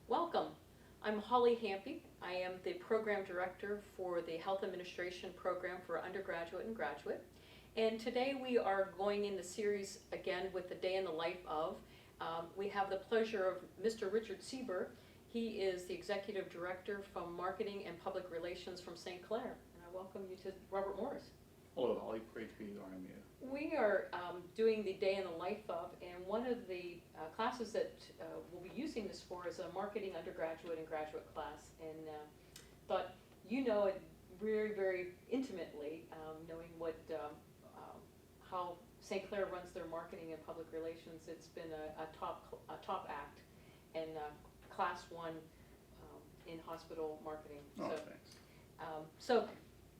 Welcome. I'm Holly Hampy. I am the Program Director for the Health Administration Program for undergraduate and graduate. And today we are going in the series again with the Day in the Life of. We have the pleasure of Mr. Richard Seiber. He is the Executive Director from Marketing and Public Relations from St. Clair. And I welcome you to Robert Morris. Hello, Holly. Great to be on you. We are doing the Day in the Life of, and one of the classes that we'll be using this for is a marketing undergraduate and graduate class. And thought you know it very, very intimately, knowing what how St. Clair runs their marketing and public relations. It's been a top act and class one in hospital marketing. Oh, thanks. So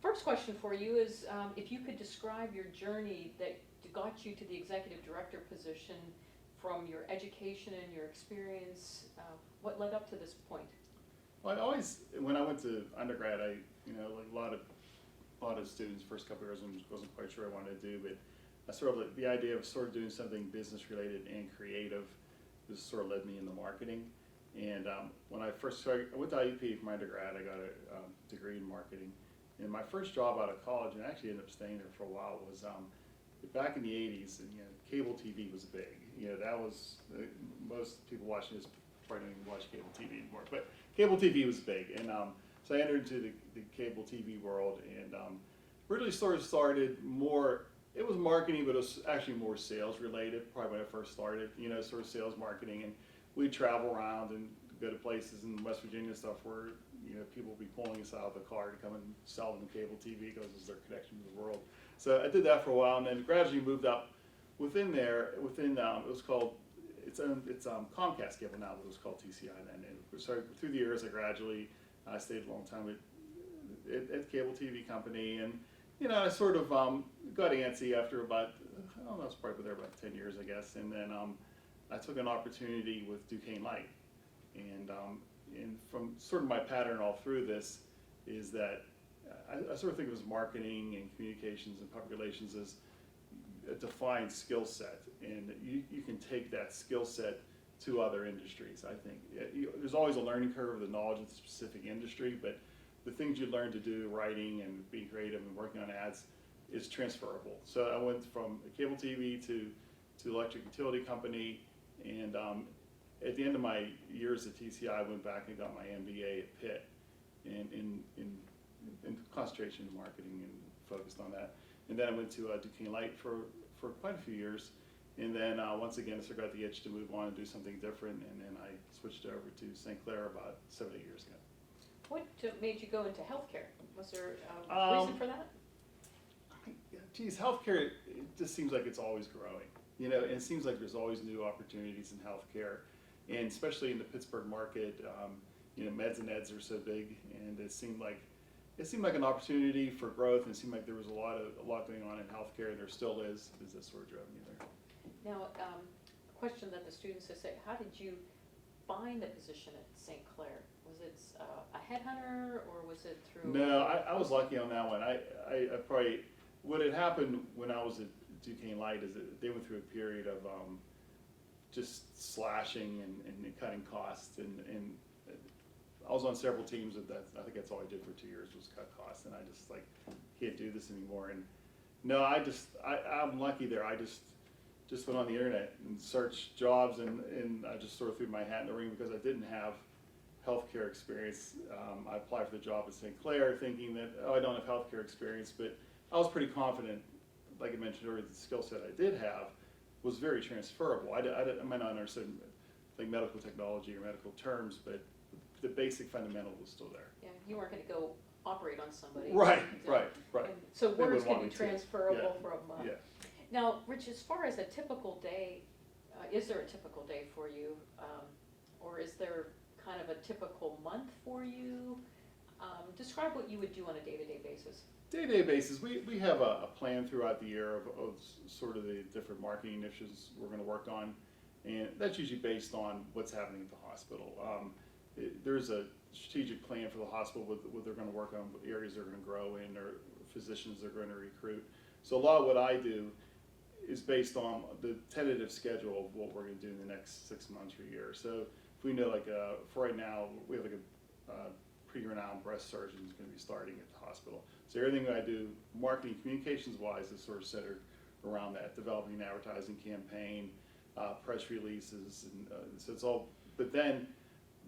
first question for you is if you could describe your journey that got you to the executive director position from your education and your experience, what led up to this point? Well, when I went to undergrad, like a lot of students, first couple of years, I wasn't quite sure what I wanted to do, but I the idea of sort of doing something business related and creative just sort of led me into marketing. And when I first started, I went to IUP for my undergrad. I got a degree in marketing. And my first job out of college, and I actually ended up staying there for a while, was back in the 80s, and cable TV was big. That was, most people watching this probably don't even watch cable TV anymore, but cable TV was big. And so I entered into the cable TV world, and really sort of started more, it was marketing, but it was actually more sales related, probably when I first started, sort of sales marketing. And we'd travel around and go to places in West Virginia and stuff where people would be pulling us out of the car to come and sell them cable TV because it's their connection to the world. So I did that for a while, and then gradually moved up within there. It was called, it's Comcast cable now, but it was called TCI then. And so through the years, I stayed a long time at the cable TV company, and I sort of got antsy after about, I don't know, I was probably there about 10 years, I guess, and then I took an opportunity with Duquesne Light, and from sort of my pattern all through this is that I sort of think of as marketing and communications and public relations as a defined skill set, and you can take that skill set to other industries. I think there's always a learning curve of the knowledge of the specific industry, but the things you learn to do, writing and being creative and working on ads, is transferable. So I went from cable TV to electric utility company, and at the end of my years at TCI, I went back and got my MBA at Pitt in concentration in marketing and focused on that. And then I went to Duquesne Light for quite a few years. And then once again, I sort of got the itch to move on and do something different. And then I switched over to St. Clair about 7 or 8 years ago. What made you go into healthcare? Was there a reason for that? Geez, healthcare, it just seems like it's always growing. And it seems like there's always new opportunities in healthcare. And especially in the Pittsburgh market, meds and eds are so big, and it seemed like an opportunity for growth, and it seemed like there was a lot going on in healthcare, and there still is that sort of drove me there. Now, a question that the students have said: how did you find the position at St. Clair? Was it a headhunter, or was it through? No, I was lucky on that one. I probably, what had happened when I was at Duquesne Light is that they went through a period of just slashing and cutting costs, and I was on several teams of that. I think that's all I did for 2 years was cut costs, and I just can't do this anymore. And no, I'm lucky there. I just went on the internet and searched jobs, and I just sort of threw my hat in the ring because I didn't have healthcare experience. I applied for the job at St. Clair thinking that, I don't have healthcare experience, but I was pretty confident, like I mentioned earlier, the skill set I did have was very transferable. I might not understand like medical technology or medical terms, but the basic fundamental was still there. Yeah, you weren't going to go operate on somebody. Right. So words can be transferable from. Yeah. Now, Rich, as far as a typical day, is there a typical day for you, or is there kind of a typical month for you? Describe what you would do on a day-to-day basis. Day-to-day basis, we have a plan throughout the year of sort of the different marketing initiatives we're going to work on, and that's usually based on what's happening at the hospital. There's a strategic plan for the hospital, what they're going to work on, what areas they're going to grow in, or physicians they're going to recruit. So a lot of what I do is based on the tentative schedule of what we're going to do in the next 6 months or a year. So if we know for right now, we have a pretty renowned breast surgeon who's going to be starting at the hospital. So everything that I do, marketing communications wise, is sort of centered around that, developing an advertising campaign, press releases, and so it's all, but then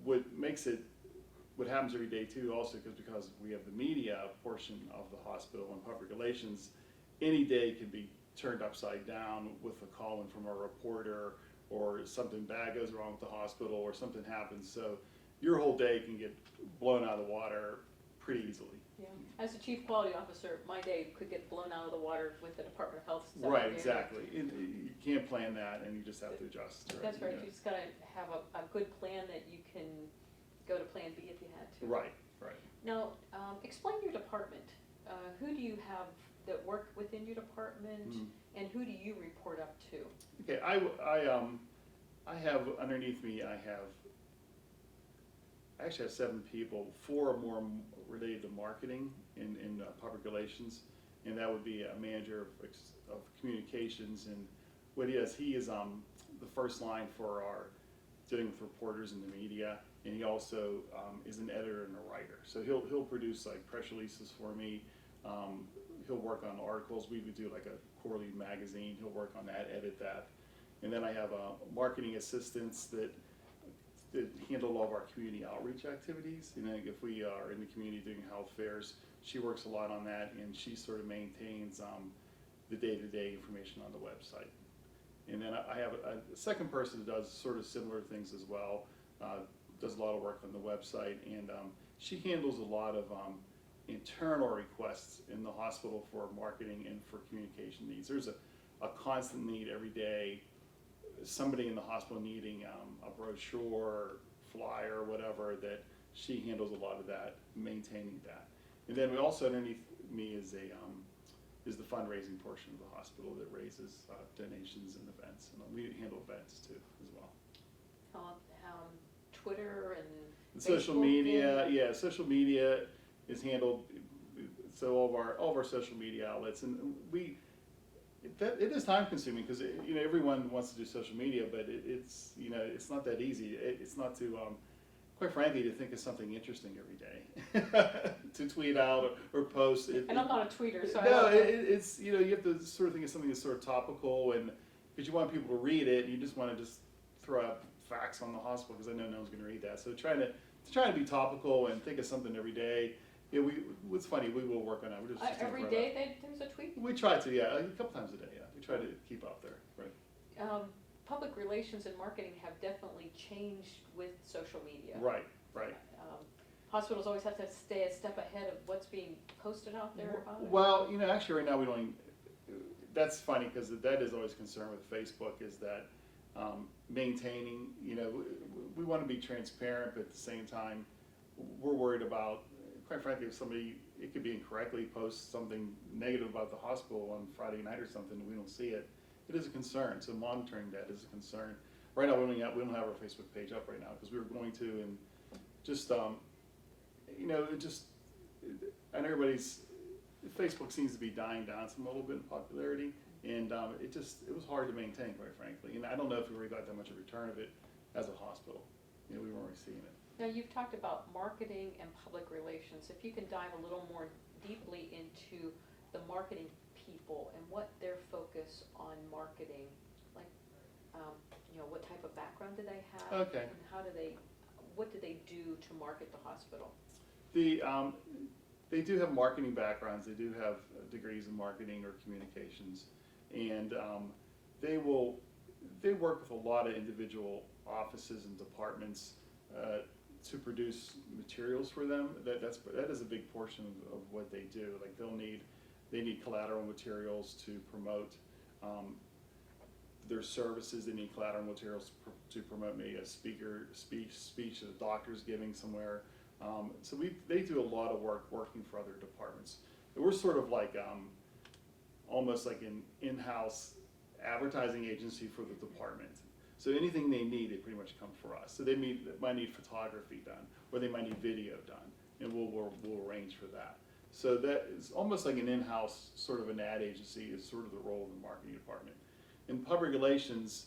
what happens every day too also, because we have the media portion of the hospital and public relations, any day can be turned upside down with a call in from a reporter, or something bad goes wrong with the hospital, or something happens. So your whole day can get blown out of the water pretty easily. Yeah. As a chief quality officer, my day could get blown out of the water with the Department of Health stuff. Right, exactly. You can't plan that, and you just have to adjust. Right? That's right. Yeah. You just gotta have a good plan that you can go to plan B if you had to. Right, right. Now, explain your department. Who do you have that work within your department, and who do you report up to? Okay, I have underneath me, I actually have 7 people. 4 are more related to marketing and public relations, and that would be a manager of communications. And what he is the first line for our dealing with reporters in the media, and he also is an editor and a writer. So he'll produce like press releases for me. He'll work on articles. We would do like a quarterly magazine. He'll work on that, edit that. And then I have marketing assistants that handle all of our community outreach activities. You know, if we are in the community doing health fairs, she works a lot on that, and she sort of maintains the day-to-day information on the website. And then I have a second person that does sort of similar things as well, does a lot of work on the website, and she handles a lot of internal requests in the hospital for marketing and for communication needs. There's a constant need every day, somebody in the hospital needing a brochure, flyer, whatever, that she handles a lot of that, maintaining that. And then we also, underneath me is the fundraising portion of the hospital that raises donations and events, and we handle events too as well. Twitter and social Facebook media, and yeah, social media is handled. So all of our social media outlets, and it is time consuming, because everyone wants to do social media, but it's not that easy. It's not to quite frankly, to think of something interesting every day to tweet out or post. And I'm not a tweeter, so no, it's you have to sort of think of something that's sort of topical, and because you want people to read it, and you just want to just throw out facts on the hospital, because I know no one's going to read that. So trying to be topical and think of something every day. Yeah, what's funny, we will work on that. We're just every day there's a tweet? We try to, yeah, a couple times a day, yeah. We try to keep up there, right. Public relations and marketing have definitely changed with social media. Right. Hospitals always have to stay a step ahead of what's being posted out there. Well, actually right now we don't even, that's funny, because that is always a concern with Facebook, is that maintaining, we want to be transparent, but at the same time, we're worried about, quite frankly, if somebody, it could be incorrectly post something negative about the hospital on Friday night or something, and we don't see it. It is a concern, so monitoring that is a concern. Right now, we don't have our Facebook page up right now, because we were going to, and just, and Facebook seems to be dying down some a little bit in popularity, and it was hard to maintain, quite frankly. And I don't know if we really got that much of a return of it as a hospital. We weren't really seeing it. Now, you've talked about marketing and public relations. If you can dive a little more deeply into the marketing people and what their focus on marketing, like, what type of background do they have? Okay. And what do they do to market the hospital? They do have marketing backgrounds. They do have degrees in marketing or communications, and they work with a lot of individual offices and departments to produce materials for them. That is a big portion of what they do. Like they need collateral materials to promote their services. They need collateral materials to promote maybe a speech that a doctor's giving somewhere. So they do a lot of work working for other departments. We're sort of like almost like an in-house advertising agency for the department. So anything they need, they pretty much come for us. So they might need photography done, or they might need video done, and we'll arrange for that. So that is almost like an in-house sort of an ad agency is sort of the role of the marketing department. In public relations,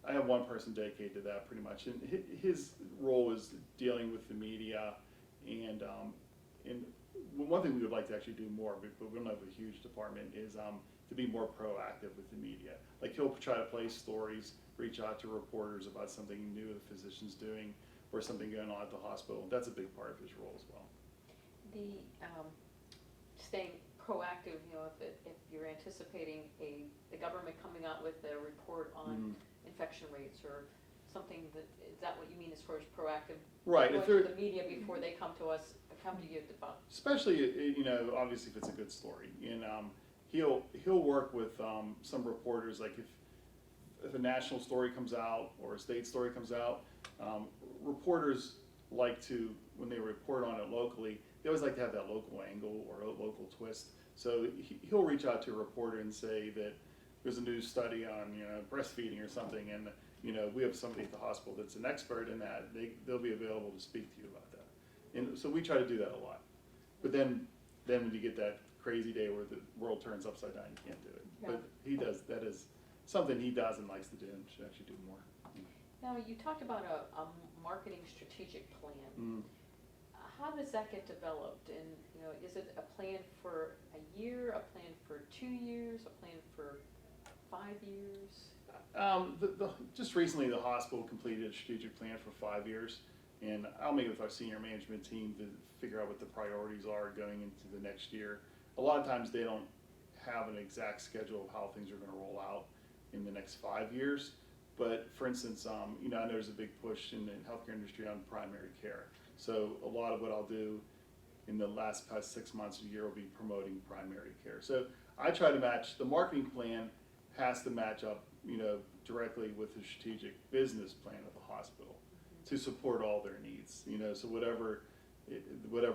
I have one person dedicated to that pretty much, and his role is dealing with the media, and one thing we would like to actually do more, but we don't have a huge department, is to be more proactive with the media. Like he'll try to place stories, reach out to reporters about something new the physician's doing, or something going on at the hospital. That's a big part of his role as well. The staying proactive, if you're anticipating the government coming out with a report on infection rates or something, is that what you mean as far as proactive? Right. Going If to the media before they come to us, come to you about. Especially, obviously if it's a good story, and he'll work with some reporters. Like if a national story comes out or a state story comes out, reporters like to, when they report on it locally, they always like to have that local angle or a local twist. So he'll reach out to a reporter and say that there's a new study on breastfeeding or something, and we have somebody at the hospital that's an expert in that. They'll be available to speak to you about that. And so we try to do that a lot. But then when you get that crazy day where the world turns upside down, you can't do it. Yeah. But he does. That is something he does and likes to do, and should actually do more. Now, you talked about a marketing strategic plan. How does that get developed? And is it a plan for a year, a plan for 2 years, a plan for 5 years? Just recently, the hospital completed a strategic plan for 5 years, and I'll meet with our senior management team to figure out what the priorities are going into the next year. A lot of times, they don't have an exact schedule of how things are going to roll out in the next 5 years. But for instance, I know there's a big push in the healthcare industry on primary care. So a lot of what I'll do in the past 6 months, a year, will be promoting primary care. So I try to match, the marketing plan has to match up, directly with the strategic business plan of the hospital to support all their needs. So whatever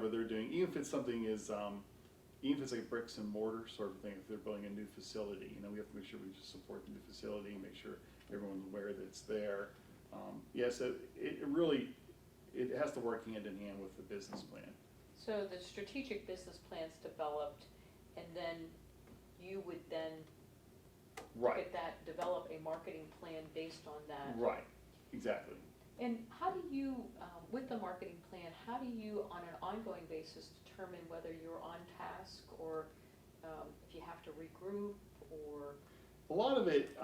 they're doing, even if it's something even if it's like bricks and mortar sort of thing, if they're building a new facility, we have to make sure we just support the new facility, make sure everyone's aware that it's there. So it has to work hand in hand with the business plan. So the strategic business plan's developed, and then you would then look at that, develop a marketing plan based on that. Right, exactly. And how do you, with the marketing plan, how do you, on an ongoing basis, determine whether you're on task or if you have to regroup or? A lot of it,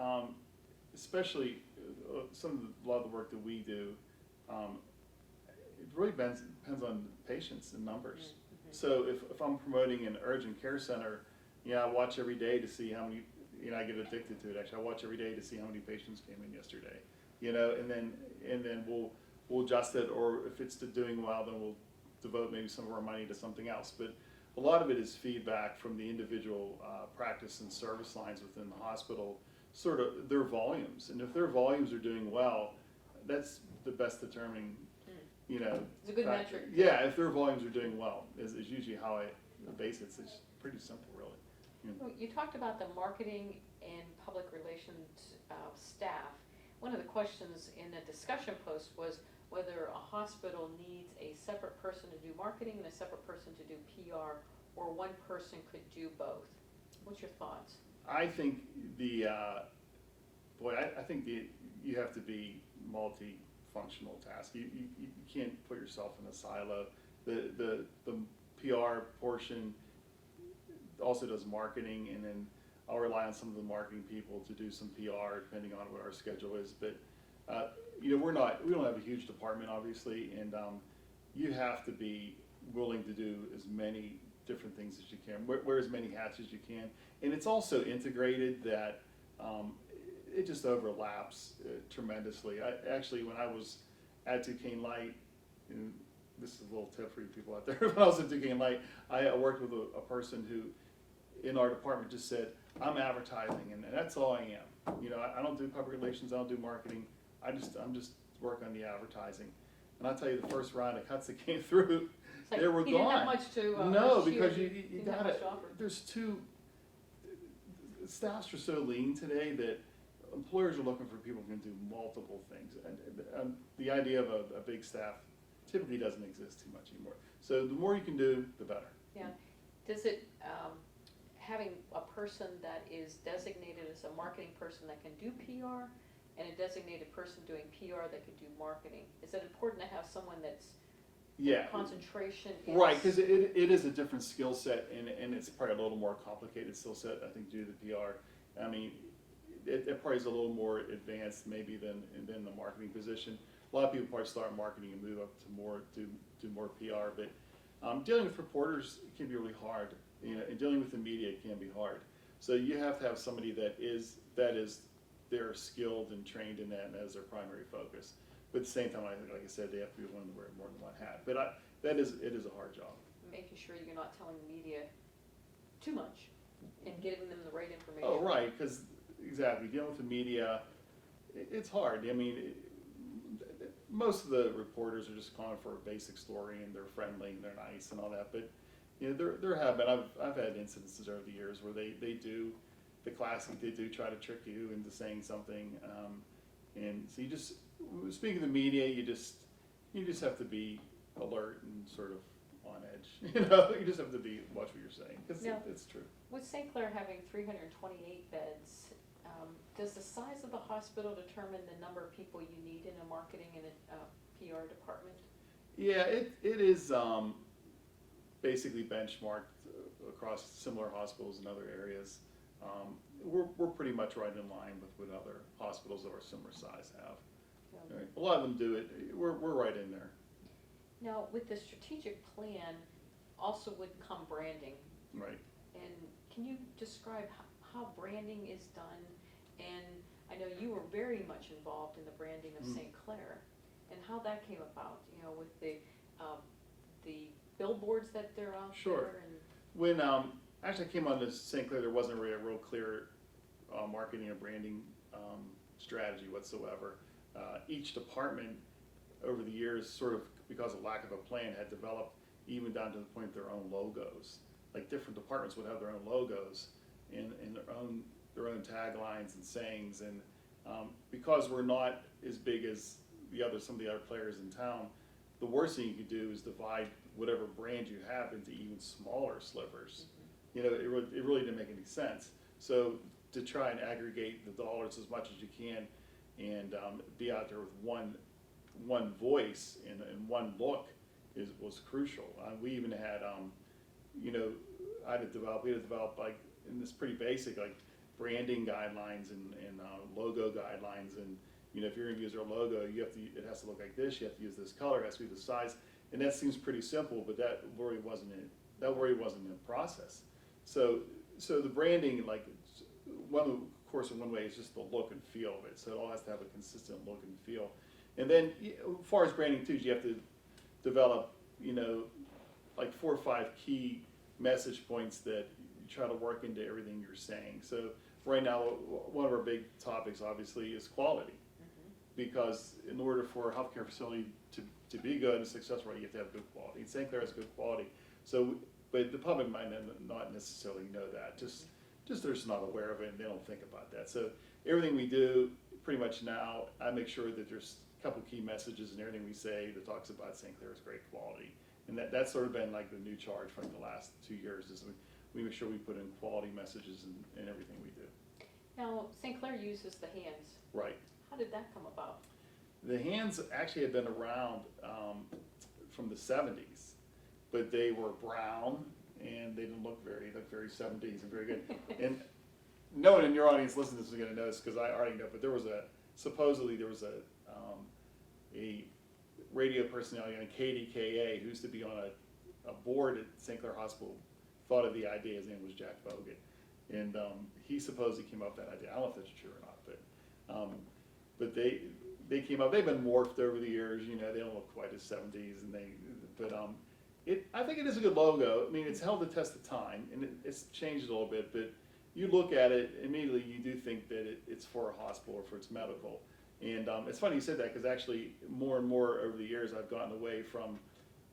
especially a lot of the work that we do, it really depends on patients and numbers. Mm-hmm. So if I'm promoting an urgent care center, I watch every day to see how many, I get addicted to it actually. I watch every day to see how many patients came in yesterday, and then we'll adjust it, or if it's doing well, then we'll devote maybe some of our money to something else. But a lot of it is feedback from the individual practice and service lines within the hospital, sort of their volumes. And if their volumes are doing well, that's the best determining, It's a good metric. Yeah, if their volumes are doing well, is usually how I base it. It's pretty simple, really. Well, you talked about the marketing and public relations staff. One of the questions in a discussion post was whether a hospital needs a separate person to do marketing and a separate person to do PR, or one person could do both. What's your thoughts? I think I think you have to be multi-functional task. You can't put yourself in a silo. The PR portion also does marketing, and then I'll rely on some of the marketing people to do some PR depending on what our schedule is. But we don't have a huge department, obviously, and you have to be willing to do as many different things as you can, wear as many hats as you can. And it's also integrated that it just overlaps tremendously. Actually, when I was at Duquesne Light, and this is a little tip for you people out there, when I was at Duquesne Light, I worked with a person who in our department just said, I'm advertising, and that's all I am. I don't do public relations, I don't do marketing, I'm just work on the advertising. And I'll tell you, the first round of cuts that came through, Like they were he gone. didn't have much to no, share. because you Didn't got have much it. to offer. There's staffs are so lean today that employers are looking for people who can do multiple things. And the idea of a big staff typically doesn't exist too much anymore. So the more you can do, the better. Yeah. Does it, having a person that is designated as a marketing person that can do PR, and a designated person doing PR that could do marketing. Is it important to have someone that's Yeah. concentration is? Right, because it is a different skill set, and it's probably a little more complicated skill set, I think, due to the PR. I mean, it probably is a little more advanced maybe than the marketing position. A lot of people probably start marketing and move up to do more PR, but dealing with reporters can be really hard, and dealing with the media can be hard. So you have to have somebody that is they're skilled and trained in that, and as their primary focus. But at the same time, like I said, they have to be willing to wear more than one hat. But it is a hard job. Making sure you're not telling the media too much and getting them the right information. Oh, right, because exactly, dealing with the media, it's hard. I mean, most of the reporters are just calling for a basic story, and they're friendly and they're nice and all that. But there have been, I've had incidences over the years where they do the classic, they do try to trick you into saying something, and so you just, speaking of the media, you just have to be alert and sort of on edge. You just have to watch what you're saying, because it's true. With St. Clair having 328 beds, does the size of the hospital determine the number of people you need in a marketing and a PR department? Yeah, it is basically benchmarked across similar hospitals in other areas. We're pretty much right in line with what other hospitals of our similar size have. Yeah. Right. A lot of them do it. We're right in there. Now, with the strategic plan, also would come branding. Right. And can you describe how branding is done? And I know you were very much involved in the branding of St. Clair, and how that came about, with the billboards that they're out Sure. there. And When actually I came on to St. Clair, there wasn't really a real clear marketing or branding strategy whatsoever. Each department over the years, sort of because of lack of a plan, had developed even down to the point of their own logos. Like different departments would have their own logos and their own taglines and sayings. And because we're not as big as some of the other players in town, the worst thing you could do is divide whatever brand you have into even smaller slivers. mm-hmm. It really didn't make any sense. So to try and aggregate the dollars as much as you can, and be out there with one voice and one look was crucial. We even had we had to develop like, and it's pretty basic, like branding guidelines and logo guidelines. And if you're going to use our logo, it has to look like this. You have to use this color. It has to be this size. And that seems pretty simple, but that worry wasn't in the process. So the branding, like one way, is just the look and feel of it. So it all has to have a consistent look and feel. And then, as far as branding too, you have to develop, like 4 or 5 key message points that you try to work into everything you're saying. So right now, one of our big topics, obviously, is quality. Mm-hmm. Because in order for a healthcare facility to be good and successful, you have to have good quality. And St. Clair has good quality. So, but the public might not necessarily know that. Just they're just not aware of it, and they don't think about that. So everything we do, pretty much now, I make sure that there's a couple key messages in everything we say that talks about St. Clair's great quality. And that's sort of been like the new charge for the last 2 years, is we make sure we put in quality messages in everything we do. Now, St. Clair uses the hands. Right. How did that come about? The hands actually had been around from the 70s, but they were brown and they didn't look very 70s and very good. And no one in your audience listening to this is going to know this, because I already know, but supposedly there was a radio personality on KDKA who used to be on a board at St. Clair Hospital, thought of the idea. His name was Jack Bogan, and he supposedly came up with that idea. I don't know if that's true or not, but they came up. They've been morphed over the years. They don't look quite as 70s, I think it is a good logo. I mean, it's held the test of time, and it's changed a little bit, but you look at it, immediately you do think that it's for a hospital or for its medical. And it's funny you said that, because actually more and more over the years I've gotten away from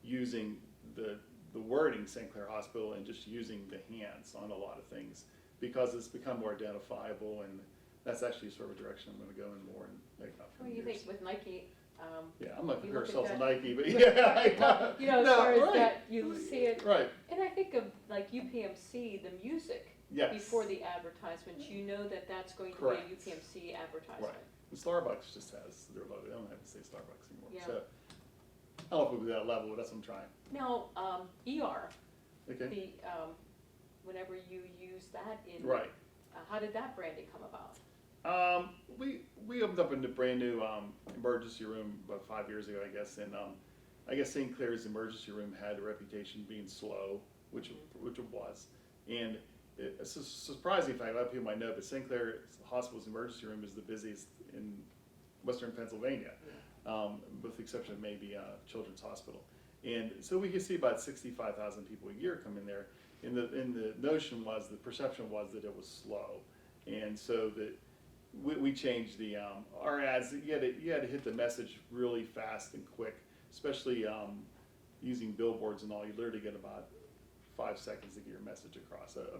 using the wording St. Clair Hospital and just using the hands on a lot of things, because it's become more identifiable, and that's actually sort of a direction I'm going to go in more in What do you think with Nike? Yeah, I'm not comparing look ourselves at to that. Nike, but yeah. As far as that, you see it. Right. And I think of like UPMC, the music, Yes. before the advertisements, that that's going Correct. to be a UPMC advertisement. Right. And Starbucks just has their logo. They don't have to say Starbucks anymore. Yeah. So I don't know if we'll be at that level, but that's what I'm trying. Now, ER, Okay. whenever you use that in. Right. How did that branding come about? We opened up a brand new emergency room about 5 years ago, I guess, and I guess St. Clair's emergency room had a reputation of being slow, which it was, and it's a surprising fact. A lot of people might know, but St. Clair Hospital's emergency room is the busiest in Western Pennsylvania, with the exception of maybe Children's Hospital, and so we could see about 65,000 people a year come in there. And the notion was, the perception was that it was slow, and so that we changed the our ads. You had to hit the message really fast and quick, especially using billboards and all. You literally get about 5 seconds to get your message across. A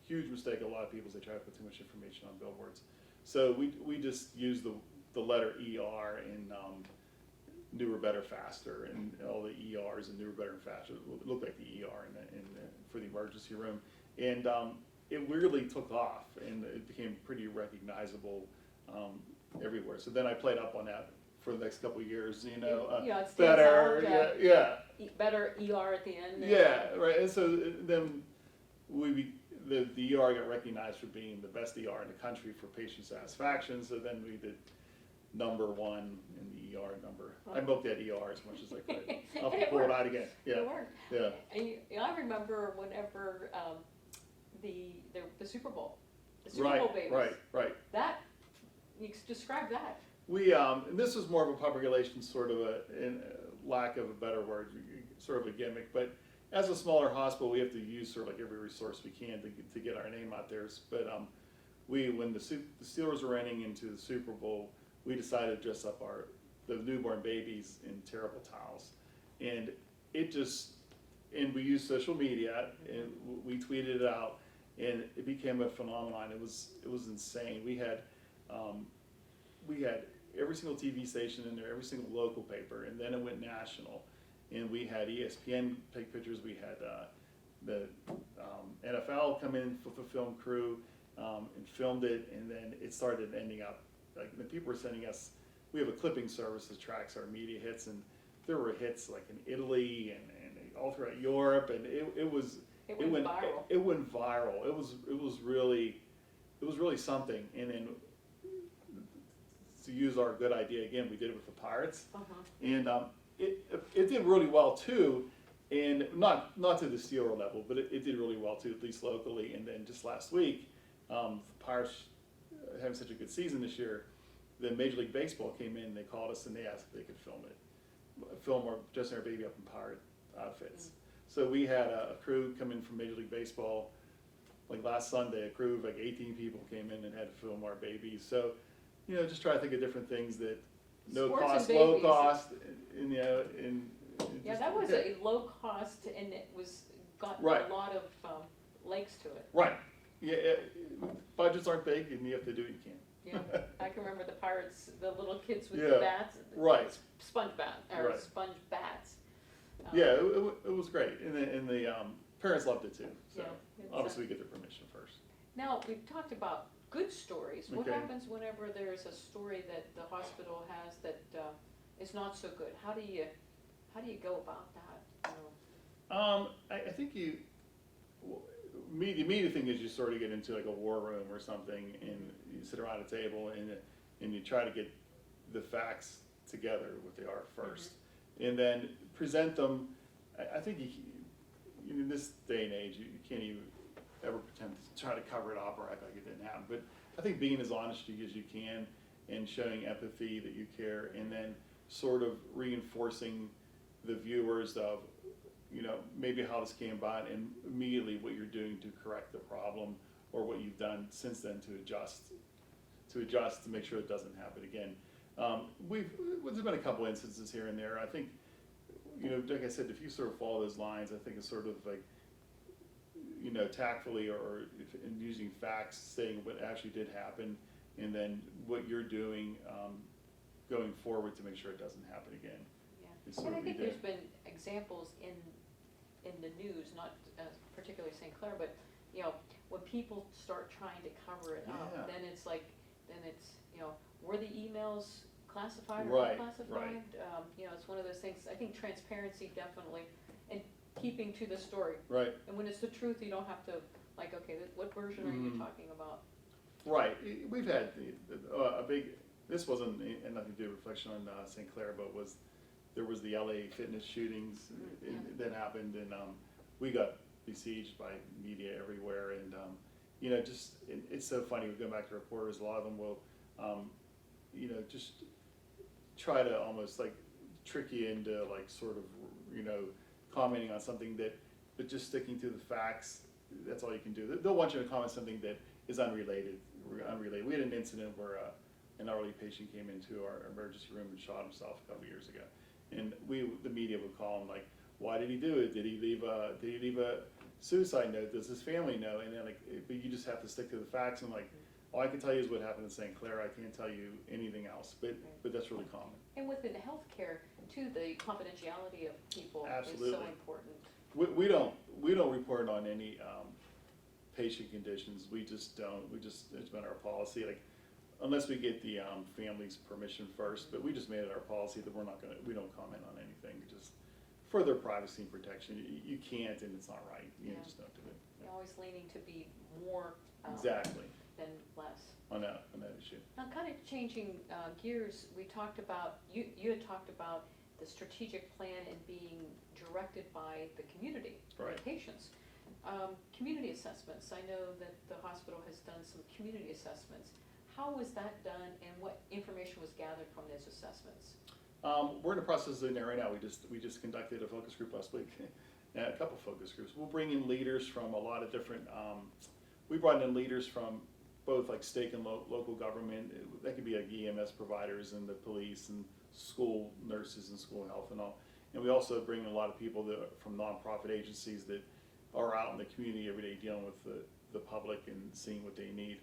huge mistake. A lot of people is they try to put too much information on billboards. So we just use the letter ER in newer, better, faster, and all the ERs and newer, better, and faster look like the ER for the emergency room, and it really took off, and it became pretty recognizable everywhere. So then I played up on that for the next couple of years, you know, It stands better, out, better ER at the end. Yeah, right. And so then the ER got recognized for being the best ER in the country for patient satisfaction. So then we did number one in the ER number. I milked that ER as much as I could. I'll pull it out again. Yeah. It worked. Yeah. And I remember whenever the Super Bowl, the Super Right, Bowl babies. right. That, you describe that. We and this was more of a public relations sort of in lack of a better word, sort of a gimmick. But as a smaller hospital, we have to use sort of like every resource we can to get our name out there. But when the Steelers were running into the Super Bowl, we decided to dress up the newborn babies in terrible towels, and we used social media, and we tweeted it out, and it became a phenomenon. It was insane. We had every single TV station in there, every single local paper, and then it went national, and we had ESPN take pictures. We had the NFL come in with the film crew and filmed it, and then it started ending up. Like the people were sending us, we have a clipping service that tracks our media hits, and there were hits like in Italy and all throughout Europe, and it went viral. It went viral. It was really something. And then to use our good idea again, we did it with the Pirates, and it did really well too, and not to the Steeler level, but it did really well too, at least locally. And then just last week, the Pirates having such a good season this year, then Major League Baseball came in and they called us and they asked if they could film our dressing our baby up in pirate outfits. So we had a crew come in from Major League Baseball, like last Sunday, a crew of like 18 people came in and had to film our babies. So, you know, just try to think of different things that no Sports cost, and low babies. cost, and you know, Yeah, that was a low cost, and it got Right. a lot of legs to it. Right. Yeah, budgets aren't big, and you have to do what you can. Yeah, I can remember the Pirates, the little kids with Yeah, the bats, right. sponge Right. bats. Yeah, it was great, and the parents loved it too. So Yeah, obviously we get their permission first. Now, we've talked about good stories. What Okay. happens whenever there's a story that the hospital has that is not so good? How do you go about that? You know? I think the immediate thing is you sort of get into like a war room or something, and you sit around a table and you try to get the facts together, what they are first, and then present them. I think in this day and age, you can't even ever pretend to try to cover it up or act like it didn't happen. But I think being as honest as you can and showing empathy that you care, and then sort of reinforcing the viewers of, you know, maybe how this came about and immediately what you're doing to correct the problem, or what you've done since then to adjust to make sure it doesn't happen again. There's been a couple instances here and there. I think, you know, like I said, if you sort of follow those lines, I think it's sort of like, you know, tactfully or in using facts, saying what actually did happen, and then what you're doing going forward to make sure it doesn't happen again. Yeah, and I think there's been examples in the news, not particularly St. Clair, but you know, when people start trying to cover it up, then it's were the emails classified or Right, unclassified? You know, it's one of those things, I think transparency definitely, and keeping to the story. Right. And when it's the truth, you don't have to, like, okay, what version are you talking about? Right. We've had a big, this wasn't nothing to do with reflection on St. Clair, but there was the LA fitness shootings that happened, and we got besieged by media everywhere, and you know, just it's so funny. We go back to reporters. A lot of them will, you know, just try to almost like trick you into like sort of, you know, commenting on something but just sticking to the facts. That's all you can do. They'll want you to comment something that is unrelated. We had an incident where an elderly patient came into our emergency room and shot himself a couple years ago, and the media would call him like, why did he do it? Did he leave a suicide note? Does his family know? And then like, but you just have to stick to the facts. And like, all I can tell you is what happened in St. Clair. I can't tell you anything else. But that's really common. And within healthcare too, the confidentiality of people Absolutely. is so important. We don't report on any patient conditions. We just don't. It's been our policy. Like, unless we get the family's permission first. But we just made it our policy that we don't comment on anything. Just for their privacy and protection. You can't, and it's not right. You just don't do it. You're always leaning to be more exactly than less on that issue. Now, kind of changing gears, we talked about you had talked about the strategic plan and being directed by the community, right. the patients. Community assessments. I know that the hospital has done some community assessments. How was that done, and what information was gathered from those assessments? We're in the process of doing that right now. We just conducted a focus group last week, a couple focus groups. We'll bring in leaders from a lot of different. We brought in leaders from both like state and local government. That could be like EMS providers and the police and school nurses and school health and all. And we also bring in a lot of people from nonprofit agencies that are out in the community every day dealing with the public and seeing what they need.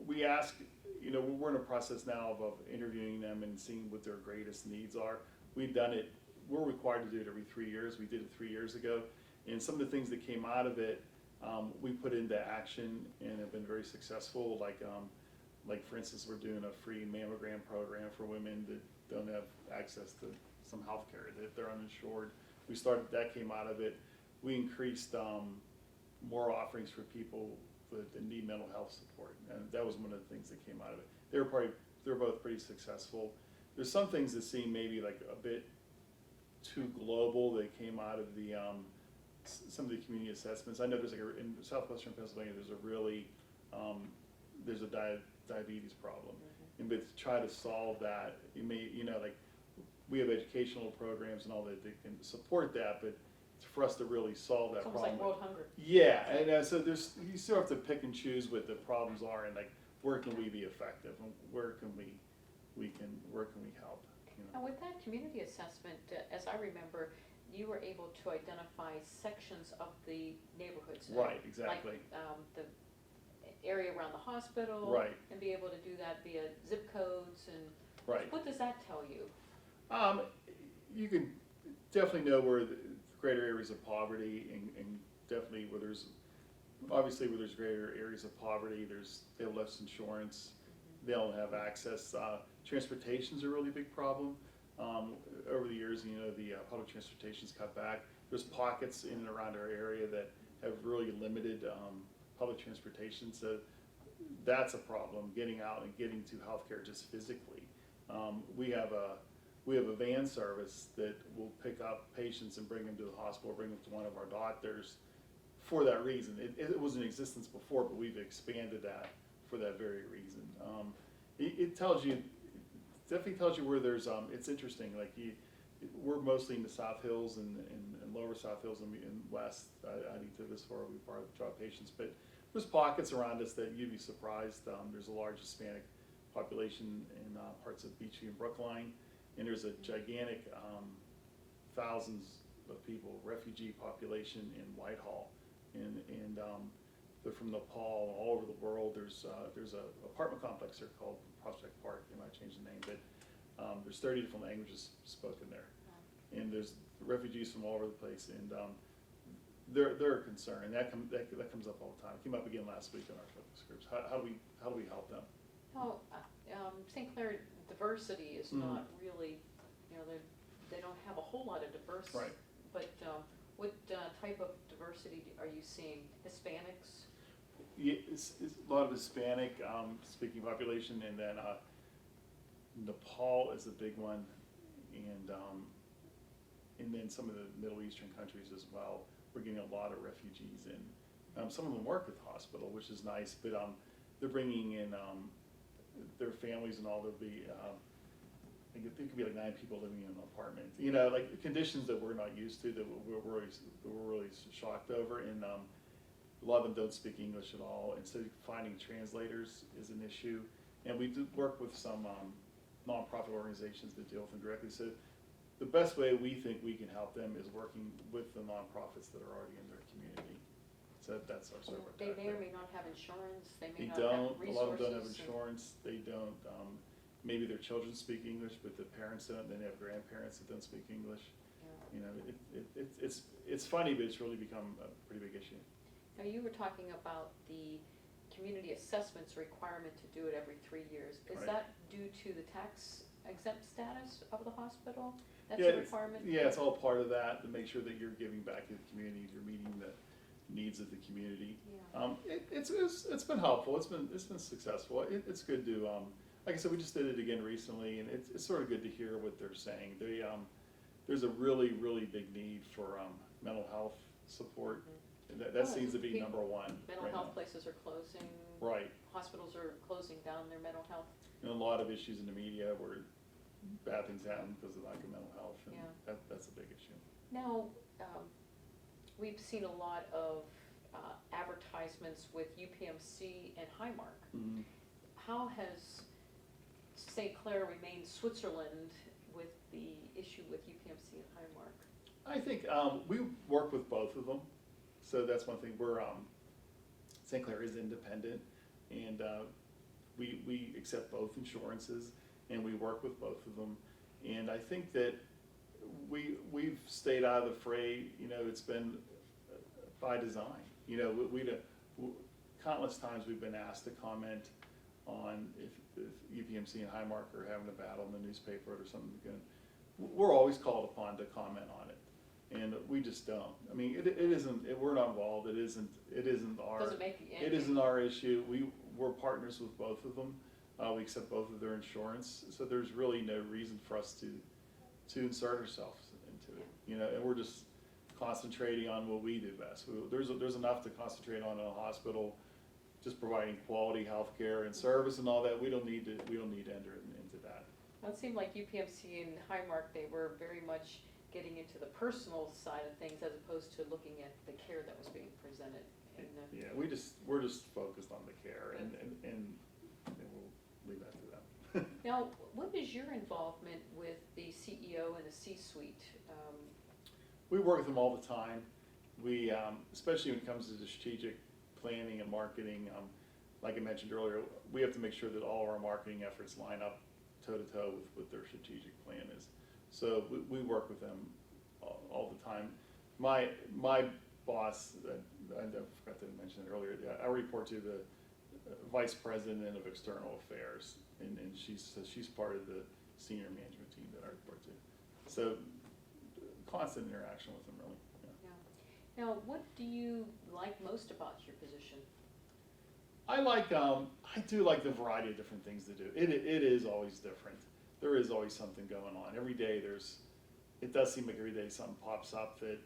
We ask, you know, we're in a process now of interviewing them and seeing what their greatest needs are. We've done it, we're required to do it every 3 years. We did it 3 years ago. And some of the things that came out of it, we put into action and have been very successful. Like for instance, we're doing a free mammogram program for women that don't have access to some health care, that they're uninsured. That came out of it. We increased more offerings for people that need mental health support, and that was one of the things that came out of it. They're both pretty successful. There's some things that seem maybe like a bit too global that came out of the some of the community assessments. I know there's in southwestern Pennsylvania there's a diabetes problem, and but to try to solve that, we have educational programs and all that can support that, but for us to really solve that problem. It's almost like world hunger. Yeah, and so you still have to pick and choose what the problems are, and like where can we be effective, and where can we help. And with that community assessment, as I remember, you were able to identify sections of the neighborhoods. Right, exactly. Like the area around the hospital. Right. And be able to do that via zip codes and. Right. What does that tell you? You can definitely know where the greater areas of poverty, and definitely where there's greater areas of poverty, they have less insurance, they don't have access. Transportation's a really big problem. Over the years, the public transportation's cut back. There's pockets in and around our area that have really limited public transportation, so that's a problem, getting out and getting to healthcare just physically. We have a van service that will pick up patients and bring them to the hospital, bring them to one of our doctors for that reason. It was in existence before, but we've expanded that for that very reason. It definitely tells you where there's, it's interesting, we're mostly in the South Hills and lower South Hills and west. I need to this far, we draw patients, but there's pockets around us that you'd be surprised. There's a large Hispanic population in parts of Beachy and Brookline, and there's a gigantic thousands of people, refugee population in Whitehall, and they're from Nepal, all over the world. There's a apartment complex there called Prospect Park. They might change the name, but there's 30 different languages spoken there, and there's refugees from all over the place, and they're a concern, and that comes up all the time. It came up again last week in our focus groups. How do we help them? Oh, St. Clair diversity is Mhm. not really, you know, they don't have a whole lot of diverse. Right. But what type of diversity are you seeing? Hispanics? Yeah, it's a lot of Hispanic speaking population, and then Nepal is a big one, and then some of the Middle Eastern countries as well. We're getting a lot of refugees in. Some of them work at the hospital, which is nice, but they're bringing in their families and all. There'll be I think it could be like 9 people living in an apartment. You know, like conditions that we're not used to, that we're really shocked over, and a lot of them don't speak English at all, and so finding translators is an issue. And we do work with some nonprofit organizations that deal with them directly. So the best way we think we can help them is working with the nonprofits that are already in their community. So that's our sort of They may or tactic. may not have insurance, they They may not have don't, a resources. lot of them don't have insurance, they don't, maybe their children speak English, but the parents don't, then they have grandparents that don't speak English. Yeah. You know, it's funny, but it's really become a pretty big issue. Now, you were talking about the community assessments requirement to do it every 3 years. Is Right. that due to the tax exempt status of the hospital? That's Yeah, a requirement? Yeah, it's all part of that, to make sure that you're giving back to the community, you're meeting the needs of the community. Yeah. It's been helpful, it's been successful. It's good to, like I said, we just did it again recently, and it's sort of good to hear what they're saying. There's a really, really big need for mental health support. Mhm. That Oh, seems to be people- number one Mental right health now. places are closing. Right. Hospitals are closing down their mental health. And a lot of issues in the media where bad things happen because of lack of mental health, and Yeah. that's a big issue. Now, we've seen a lot of advertisements with UPMC and Highmark. Mm-hmm. How has St. Clair remained Switzerland with the issue with UPMC and Highmark? I think we work with both of them, so that's one thing. We're St. Clair is independent, and we accept both insurances, and we work with both of them. And I think that we've stayed out of the fray. You know, it's been by design. You know, countless times we've been asked to comment on if UPMC and Highmark are having a battle in the newspaper or something. We're always called upon to comment on it, and we just don't. I mean, it isn't. We're not involved. It isn't our. Doesn't make It isn't our issue. We're partners with both of them. We accept both of their insurance, so there's really no reason for us to insert ourselves into it. You know, and we're just concentrating on what we do best. There's enough to concentrate on in a hospital, just providing quality health care and service and all that. We don't need to enter into that. Well, it seemed like UPMC and Highmark, they were very much getting into the personal side of things as opposed to looking at the care that was being presented. And, Yeah, we're just focused on the care, and we'll leave that to them. Now, what is your involvement with the CEO and the C-suite? We work with them all the time. We, especially when it comes to the strategic planning and marketing, like I mentioned earlier, we have to make sure that all of our marketing efforts line up toe-to-toe with what their strategic plan is. So we work with them all the time. My boss, I forgot to mention it earlier, I report to the Vice President of External Affairs, and she's part of the senior management team that I report to. So constant interaction with them, really. Yeah. Yeah. Now, what do you like most about your position? I do like the variety of different things to do. It is always different. There is always something going on. Every day it does seem like every day something pops up that,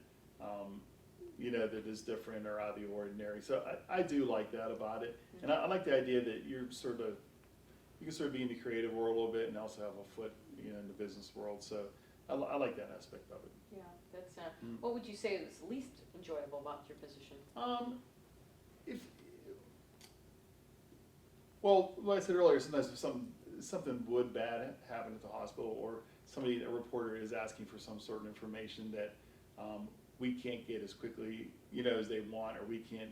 you know, that is different or out of the ordinary. So I do like that about it. Mm-hmm. And I like the idea that you can sort of be in the creative world a little bit and also have a foot, you know, in the business world. So I like that aspect of it. Yeah, that's, what would you say is least enjoyable about your position? Well, like I said earlier, sometimes if something would bad happen at the hospital, or a reporter is asking for some sort of information that we can't get as quickly, you know, as they want, or we can't,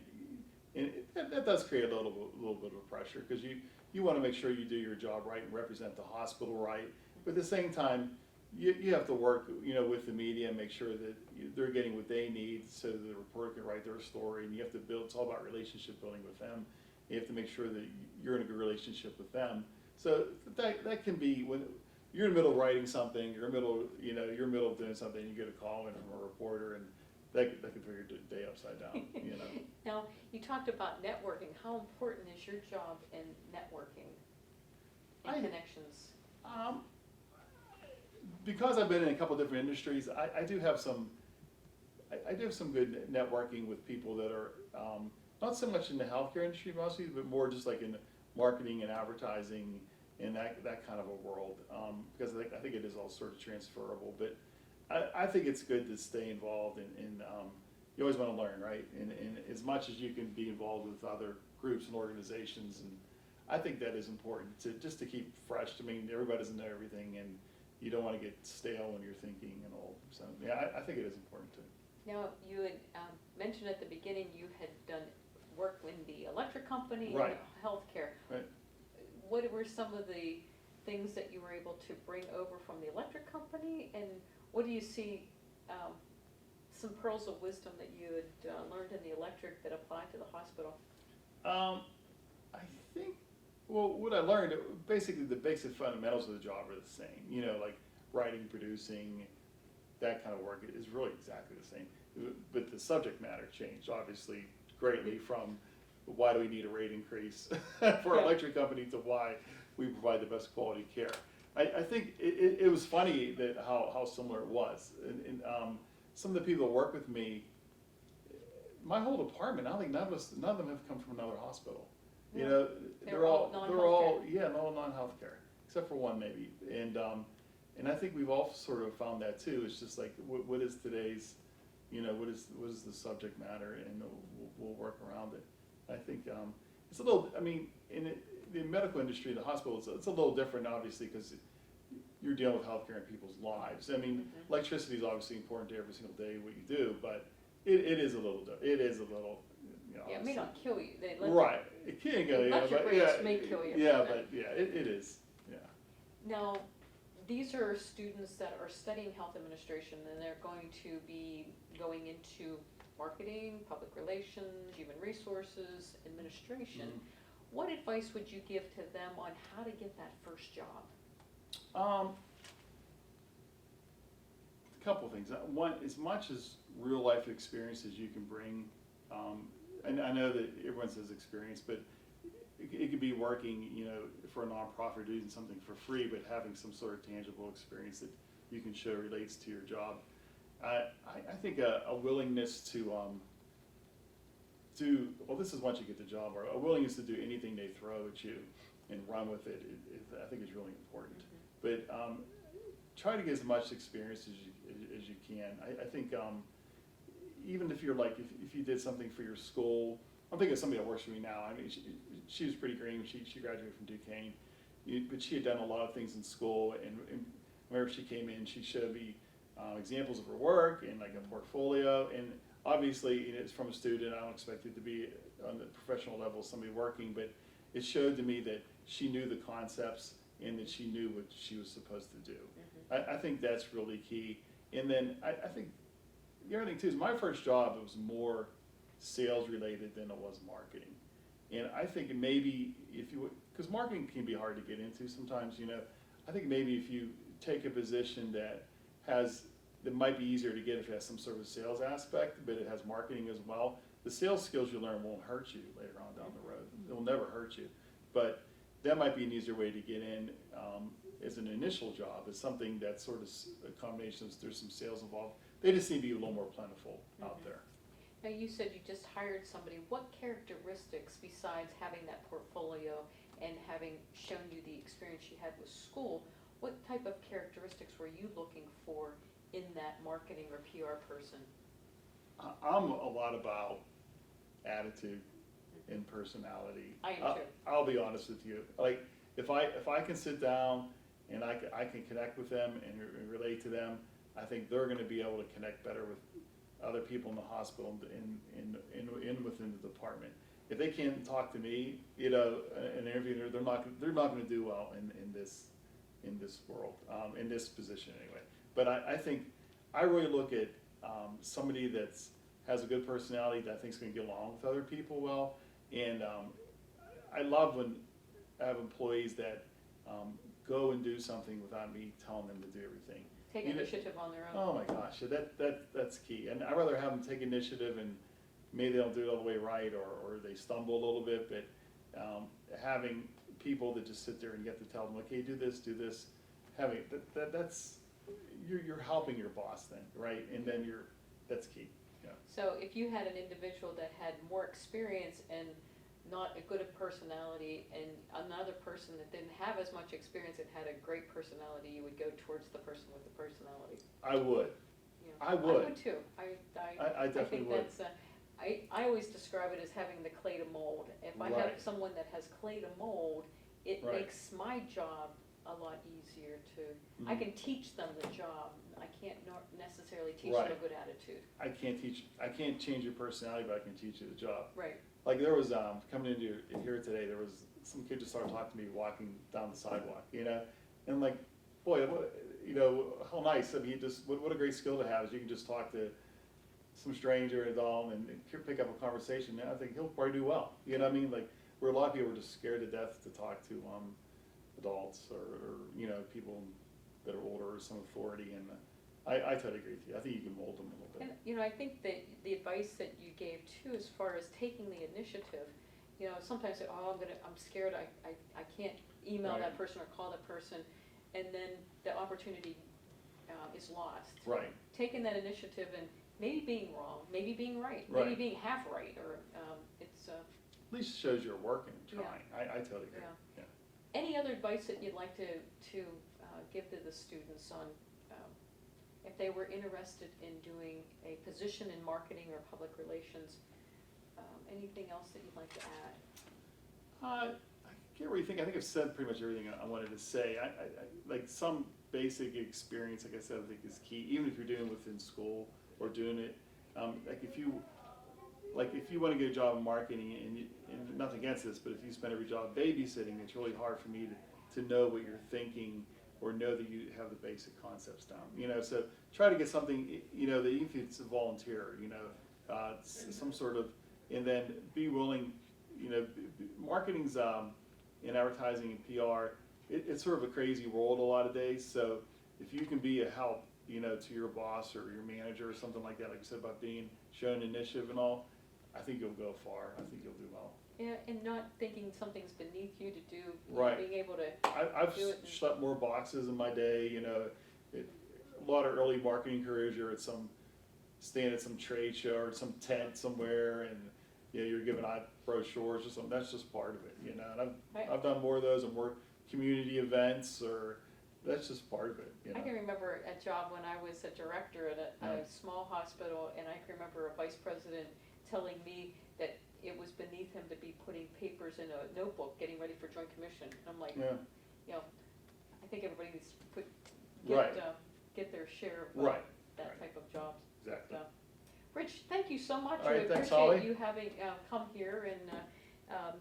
and that does create a little bit of pressure, because you want to make sure you do your job right and represent the hospital right, but at the same time, you have to work, you know, with the media and make sure that they're getting what they need so that the reporter can write their story, and you have to build. It's all about relationship building with them. You have to make sure that you're in a good relationship with them, So that can be when you're in the middle of writing something, you're in the middle of doing something, you get a call in from a reporter, and that could throw your day upside down. Now, you talked about networking. How important is your job in networking and connections? Because I've been in a couple different industries, I do have some good networking with people that are not so much in the healthcare industry mostly, but more just like in marketing and advertising and that kind of a world. Because I think it is all sort of transferable. But I think it's good to stay involved and you always want to learn, right? And as much as you can be involved with other groups and organizations, and I think that is important just to keep fresh. I mean, everybody doesn't know everything, and you don't want to get stale when you're thinking and all. So yeah, I think it is important too. Now, you had mentioned at the beginning you had done work in the electric company Right. and healthcare. Right. What were some of the things that you were able to bring over from the electric company, and what do you see, some pearls of wisdom that you had learned in the electric that apply to the hospital? I think, well, what I learned, basically the basic fundamentals of the job are the same. Like writing, producing, that kind of work is really exactly the same. But the subject matter changed, obviously, greatly from why do we need a rate increase for an electric company to why we provide the best quality care. I think it was funny that how similar it was. And some of the people that work with me, my whole department, I don't think none of them have come from another hospital. Yeah. They're all non-healthcare. all non-healthcare, except for one maybe. And I think we've all sort of found that too. It's just like, what is today's, what is the subject matter, and we'll work around it. I think it's a little, I mean, in the medical industry, the hospital, it's a little different, obviously, because you're dealing with healthcare and people's lives. I mean, electricity is obviously important to every single day what you do, but it is a little, Yeah, it may not kill you. Right, it can kill you, Electric but rates may kill you. Yeah, but yeah, it is, yeah. Now, these are students that are studying health administration, and they're going to be going into marketing, public relations, human resources, administration. What advice would you give to them on how to get that first job? A couple of things. One, as much as real life experiences you can bring, and I know that everyone says experience, but it could be working, for a nonprofit, doing something for free, but having some sort of tangible experience that you can show relates to your job. I think a willingness to well, this is once you get the job, or a willingness to do anything they throw at you and run with it, I think is really important. But try to get as much experience as you can. I think even if you're like, if you did something for your school, I'm thinking of somebody that works for me now. I mean, she was pretty green. She graduated from Duquesne, but she had done a lot of things in school. And whenever she came in, she showed me examples of her work and like a portfolio. And obviously, it's from a student. I don't expect it to be on the professional level, somebody working, but it showed to me that she knew the concepts and that she knew what she was supposed to do. I think that's really key. And then I think the other thing too is my first job, it was more sales related than it was marketing. And I think maybe if you, because marketing can be hard to get into sometimes, I think maybe if you take a position that might be easier to get if it has some sort of sales aspect, but it has marketing as well, the sales skills you learn won't hurt you later on down the road. It'll never hurt you. But that might be an easier way to get in as an initial job, as something that's sort of a combination of, there's some sales involved. They just need to be a little more plentiful out there. Now, you said you just hired somebody. What characteristics, besides having that portfolio and having shown you the experience you had with school, what type of characteristics were you looking for in that marketing or PR person? I'm a lot about attitude and personality. I am too. I'll be honest with you. Like, if I can sit down and I can connect with them and relate to them, I think they're going to be able to connect better with other people in the hospital and within the department. If they can't talk to me, an interview, they're not going to do well in this world, in this position anyway. But I think I really look at somebody that has a good personality that I think is going to get along with other people well, and I love when I have employees that go and do something without me telling them to do everything. Take You know- initiative on their own. Oh my gosh, that's key. And I'd rather have them take initiative and maybe they don't do it all the way right or they stumble a little bit, but having people that just sit there and you have to tell them, okay, do this, having, that's, you're helping your boss then, right? And then that's key, yeah. So if you had an individual that had more experience and not a good personality, and another person that didn't have as much experience and had a great personality, you would go towards the person with the personality. I would. You know, I would. I would too. I definitely would. Think that's, I always describe it as having the clay to mold. If I have Right. someone that has clay to mold, it Right. makes my job a lot easier to, I Mhm. can teach them the job. I can't necessarily teach them a Right. good attitude. I can't change your personality, but I can teach you the job. Right. Like there was, coming into here today, there was some kid just started talking to me walking down the sidewalk, you know? And I'm like, boy, what, you know, how nice. I mean, what a great skill to have is you can just talk to some stranger at all and pick up a conversation. And I think he'll probably do well. You know what I mean? Like, where a lot of people are just scared to death to talk to adults or you know, people that are older or some authority. And I totally agree with you. I think you can mold them a little bit. And, you know, I think that the advice that you gave too, as far as taking the initiative, you know, sometimes, I'm scared, I can't email Right. that person or call that person, and then the opportunity is lost. Right. Taking that initiative and maybe being wrong, maybe being right, Right. maybe being half right, or it's, At least it shows you're working and Yeah. trying. I totally agree. Yeah. Yeah. any other advice that you'd like to give to the students on, if they were interested in doing a position in marketing or public relations, anything else that you'd like to add? I can't really think. I think I've said pretty much everything I wanted to say. I like some basic experience, like I said, I think is key. Even if you're doing it within school or doing it, like if you want to get a job in marketing, and nothing against this, but if you spend every job babysitting, it's really hard for me to know what you're thinking or know that you have the basic concepts down. You know, so try to get something, you know, that even if it's a volunteer, you know, some sort of, and then be willing, you know, marketing's in advertising and PR, it's sort of a crazy world a lot of days. So if you can be a help, you know, to your boss or your manager or something like that, like you said about being shown initiative and all, I think you'll go far. I think you'll do well. Yeah, and not thinking something's beneath you to do, you know, Right. being able to I've do it and- schlepped more boxes in my day, you know. A lot of early marketing careers, you're at stand at some trade show or some tent somewhere, and you know, you're giving out brochures or something. That's just part of it, you know. And I've done more of those and more community events, or that's just part of it, you know. I can remember a job when I was a director at Yeah. a small hospital, and I can remember a vice president telling me that it was beneath him to be putting papers in a notebook, getting ready for joint commission. I'm like, Yeah, you know, I think everybody needs to Right. get their share of right, that right. type of jobs. Exactly. Rich, thank you so much. All right, I thanks, appreciate Holly. you having come here, and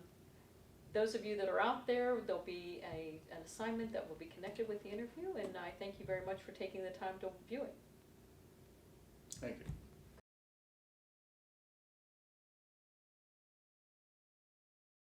those of you that are out there, there'll be an assignment that will be connected with the interview, and I thank you very much for taking the time to view it. Thank you.